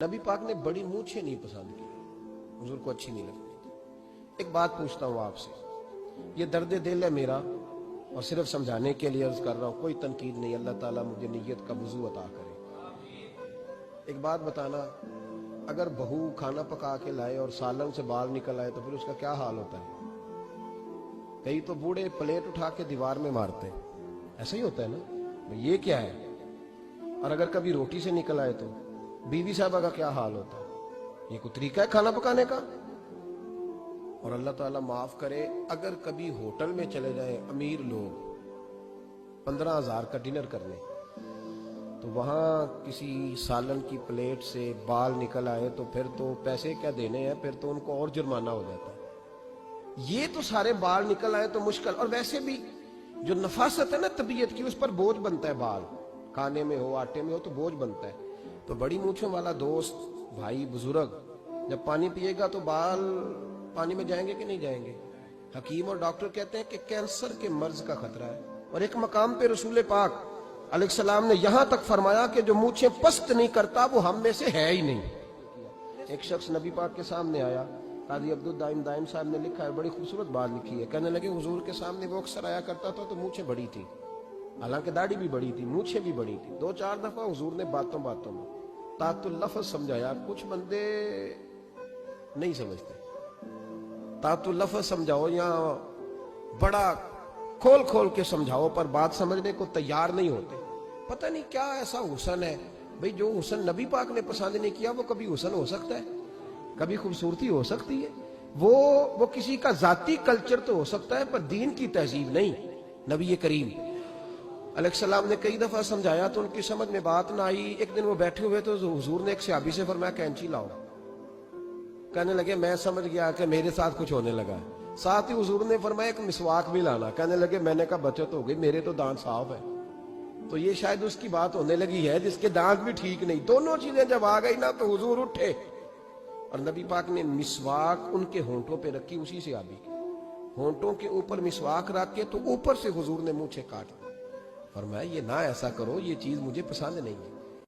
نبی پاک نے بڑی مونچھیں نہیں پسند کی، حضور کو اچھی نہیں لگتی تھی۔ ایک بات پوچھتا ہوں آپ سے، یہ درد دل ہے میرا اور صرف سمجھانے کے لیے عرض کر رہا ہوں، کوئی تنقید نہیں، اللہ تعالیٰ مجھے نیت کا وضو عطا کرے۔ ایک بات بتانا، اگر بہو کھانا پکا کے لائے اور سالن سے بال نکل آئے تو پھر اس کا کیا حال ہوتا ہے؟ کئی تو بوڑھے پلیٹ اٹھا کے دیوار میں مارتے ہیں، ایسا ہی ہوتا ہے نا، یہ کیا ہے؟ اور اگر کبھی روٹی سے نکل آئے تو بیوی صاحبہ کا کیا حال ہوتا ہے؟ یہ کوئی طریقہ ہے کھانا پکانے کا؟ اور اللہ تعالیٰ معاف کرے، اگر کبھی ہوٹل میں چلے جائیں امیر لوگ 15,000 کا ڈنر کرنے، تو وہاں کسی سالن کی پلیٹ سے بال نکل آئے تو پھر تو پیسے کیا دینے ہیں، پھر تو ان کو اور جرمانہ ہو جاتا ہے۔ یہ تو سارے بال نکل آئے تو مشکل، اور ویسے بھی جو نفاست ہے نا طبیعت کی، اس پر بوجھ بنتا ہے، بال کھانے میں ہو آٹے میں ہو تو بوجھ بنتا ہے۔ تو بڑی مونچھوں والا دوست بھائی بزرگ جب پانی پیے گا تو بال پانی میں جائیں گے کہ نہیں جائیں گے؟ حکیم اور ڈاکٹر کہتے ہیں کہ کینسر کے مرض کا خطرہ ہے، اور ایک مقام پہ رسول پاک علیہ السلام نے یہاں تک فرمایا کہ جو مونچھیں پست نہیں کرتا وہ ہم میں سے ہے ہی نہیں۔ ایک شخص نبی پاک کے سامنے آیا، قاضی عبدالدائم دائم صاحب نے لکھا ہے، بڑی خوبصورت بات لکھی ہے، کہنے لگے حضور کے سامنے وہ اکثر آیا کرتا تھا تو مونچھیں بڑی تھی، حالانکہ داڑھی بھی بڑی تھی، مونچھیں بھی بڑی تھی۔ 2-4 دفعہ حضور نے باتوں باتوں میں تات اللفظ سمجھایا، کچھ بندے نہیں سمجھتے، تات اللفظ سمجھاؤ یا بڑا کھول کھول کے سمجھاؤ پر بات سمجھنے کو تیار نہیں ہوتے۔ پتہ نہیں کیا ایسا حسن ہے بھئی، جو حسن نبی پاک نے پسند نہیں کیا وہ کبھی حسن ہو سکتا ہے، کبھی خوبصورتی ہو سکتی ہے، وہ کسی کا ذاتی کلچر تو ہو سکتا ہے پر دین کی تہذیب نہیں۔ نبی کریم علیہ السلام نے کئی دفعہ سمجھایا تو ان کی سمجھ میں بات نہ آئی۔ ایک دن وہ بیٹھے ہوئے تو حضور نے ایک صحابی سے فرمایا کینچی لاؤ، کہنے لگے میں سمجھ گیا کہ میرے ساتھ کچھ ہونے لگا ہے۔ ساتھ ہی حضور نے فرمایا ایک مسواک بھی لانا، کہنے لگے میں نے کہا بچت ہو گئی، میرے تو دانت صاف ہے۔ تو یہ شاید اس کی بات ہونے لگی ہے جس کے دانت بھی ٹھیک نہیں۔ دونوں چیزیں جب آ گئی نا تو حضور اٹھے اور نبی پاک نے مسواک ان کے ہونٹوں پہ رکھی، اسی صحابی کے ہونٹوں کے اوپر مسواک رکھ کے تو اوپر سے حضور نے مونچھیں کاٹ دی۔ فرمایا یہ نہ ایسا کرو، یہ چیز مجھے پسند نہیں ہے۔